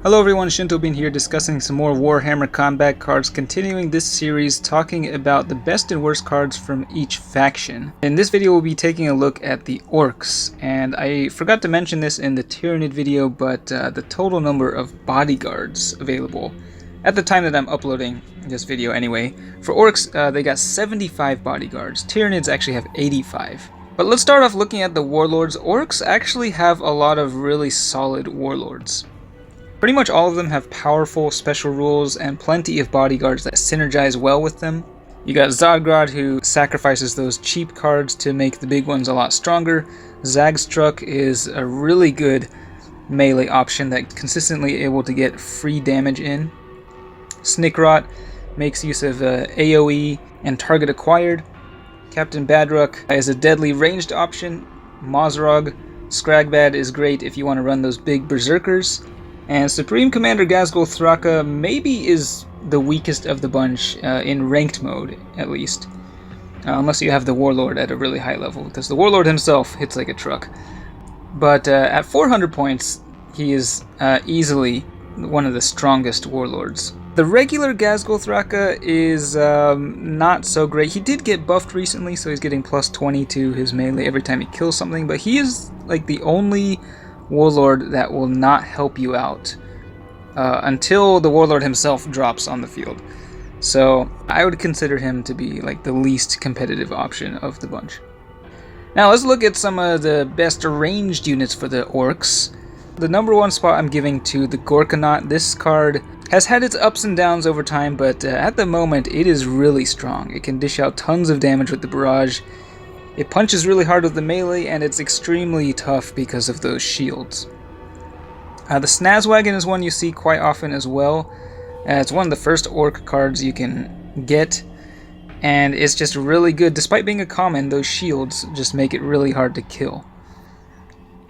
Hello everyone, Shinto here discussing some more Warhammer combat cards, continuing this series talking about the best and worst cards from each faction. In this video we'll be taking a look at the Orks, and I forgot to mention this in the Tyranid video, but the total number of bodyguards available at the time that I'm uploading this video anyway. For Orks, they got 75 bodyguards. Tyranids actually have 85. But let's start off looking at the Warlords. Orks actually have a lot of really solid Warlords. Pretty much all of them have powerful special rules and plenty of bodyguards that synergize well with them. You got Zodgrod, who sacrifices those cheap cards to make the big ones a lot stronger. Zagstruck is a really good melee option that's consistently able to get free damage in. Snickrot makes use of AoE and target acquired. Captain Badruk is a deadly ranged option. Mozrog, Scragbad is great if you want to run those big berserkers. And Supreme Commander Ghazghkull Thraka maybe is the weakest of the bunch in ranked mode, at least. Unless you have the Warlord at a really high level, because the Warlord himself hits like a truck. But at 400 points, he is easily one of the strongest Warlords. The regular Ghazghkull Thraka is not so great. He did get buffed recently, so he's getting plus 20 to his melee every time he kills something, but he is like the only Warlord that will not help you out until the Warlord himself drops on the field. So I would consider him to be like the least competitive option of the bunch. Now let's look at some of the best ranged units for the Orks. The number one spot I'm giving to the Gorkanaut. This card has had its ups and downs over time, but at the moment it is really strong. It can dish out tons of damage with the barrage. It punches really hard with the melee, and it's extremely tough because of those shields. The Snazwagon is one you see quite often as well. It's one of the first Ork cards you can get, and it's just really good. Despite being a common, those shields just make it really hard to kill.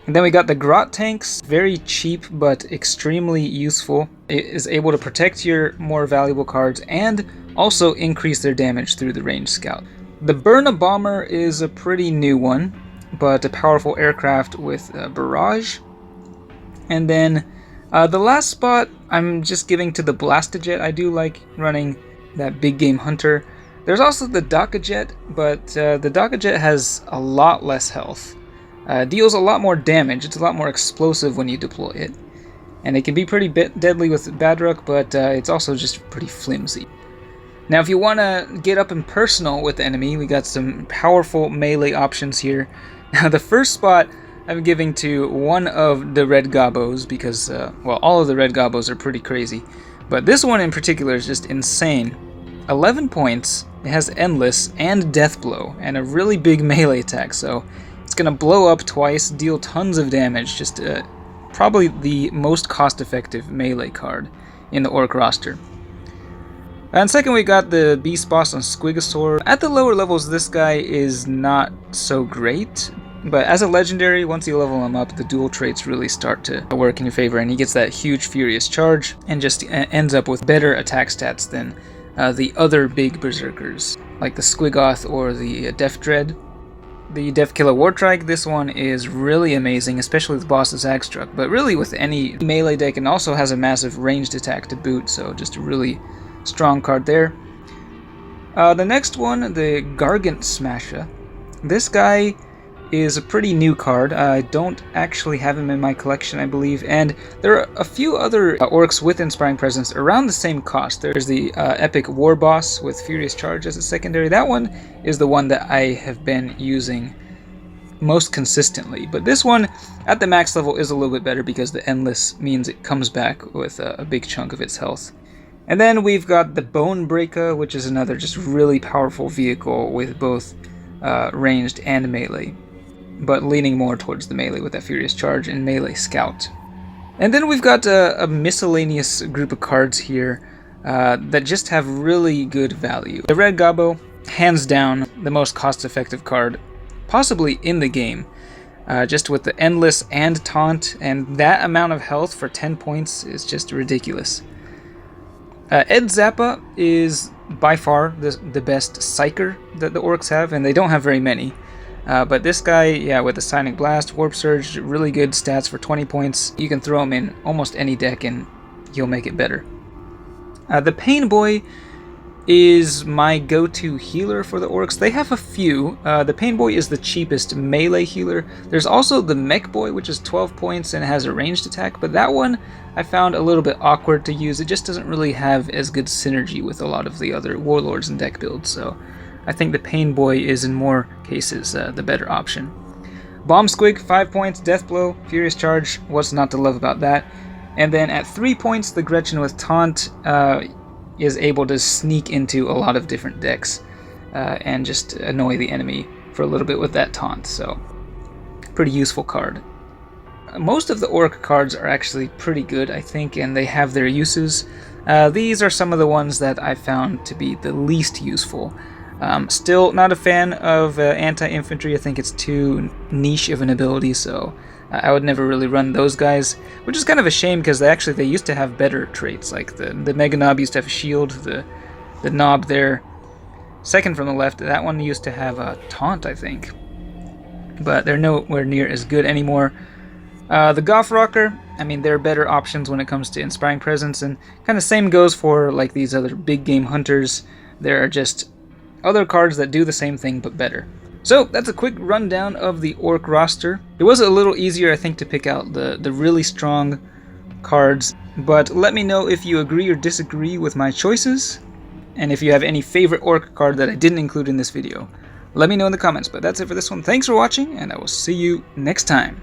And then we got the Grot Tanks, very cheap but extremely useful. It is able to protect your more valuable cards and also increase their damage through the ranged scout. The Burna Bomber is a pretty new one, but a powerful aircraft with barrage. And then the last spot I'm just giving to the Blastojet. I do like running that big game hunter. There's also the Dakajet, but the Dakajet has a lot less health. Deals a lot more damage. It's a lot more explosive when you deploy it. And it can be pretty deadly with Badruk, but it's also just pretty flimsy. Now, if you want to get up and personal with the enemy, we got some powerful melee options here. Now, the first spot I'm giving to one of the Red Gobos because, well, all of the Red Gobos are pretty crazy. But this one in particular is just insane. 11 points, it has Endless and Death Blow, and a really big melee attack, so it's going to blow up twice, deal tons of damage, just probably the most cost-effective melee card in the Ork roster. And second, we got the Beast Boss on Squigosaur. At the lower levels, this guy is not so great, but as a legendary, once you level him up, the dual traits really start to work in your favor, and he gets that huge Furious Charge, and just ends up with better attack stats than the other big Berserkers, like the Squigoth or the Death Dread. The Deathkiller Wartrike, this one is really amazing, especially with boss Zagstruck, but really with any melee deck, and also has a massive ranged attack to boot, so just a really strong card there. The next one, the Gargant Smasher. This guy is a pretty new card. I don't actually have him in my collection, I believe, and there are a few other Orks with Inspiring Presence around the same cost. There's the Epic War Boss with Furious Charge as a secondary. That one is the one that I have been using most consistently, but this one at the max level is a little bit better because the Endless means it comes back with a big chunk of its health. And then we've got the Bone Breaker, which is another just really powerful vehicle with both ranged and melee, but leaning more towards the melee with that Furious Charge and Melee Scout. And then we've got a miscellaneous group of cards here that just have really good value. The Red Gobbo, hands down, the most cost-effective card possibly in the game, just with the Endless and Taunt, and that amount of health for 10 points is just ridiculous. Ed Zappa is by far the best Psyker that the Orks have, and they don't have very many. But this guy, yeah, with the Sonic Blast, Warp Surge, really good stats for 20 points. You can throw him in almost any deck and you'll make it better. The Pain Boy is my go-to healer for the Orks. They have a few. The Pain Boy is the cheapest melee healer. There's also the Mech Boy, which is 12 points and has a ranged attack, but that one I found a little bit awkward to use. It just doesn't really have as good synergy with a lot of the other Warlords and deck builds, so I think the Pain Boy is in more cases the better option. Bomb Squig, 5 points, Death Blow, Furious Charge, what's not to love about that? And then at 3 points, the Gretchen with Taunt is able to sneak into a lot of different decks and just annoy the enemy for a little bit with that taunt, so pretty useful card. Most of the Ork cards are actually pretty good, I think, and they have their uses. These are some of the ones that I found to be the least useful. Still not a fan of anti-infantry. I think it's too niche of an ability, so I would never really run those guys, which is kind of a shame because they used to have better traits. Like the Mega Knob used to have a shield, the knob there, second from the left, that one used to have a taunt, I think. But they're nowhere near as good anymore. The Goth Rocker, I mean, there are better options when it comes to Inspiring Presence, and kind of same goes for like these other big game hunters. There are just other cards that do the same thing but better. So that's a quick rundown of the Ork roster. It was a little easier, I think, to pick out the really strong cards, but let me know if you agree or disagree with my choices, and if you have any favorite Ork card that I didn't include in this video. Let me know in the comments, but that's it for this one. Thanks for watching, and I will see you next time.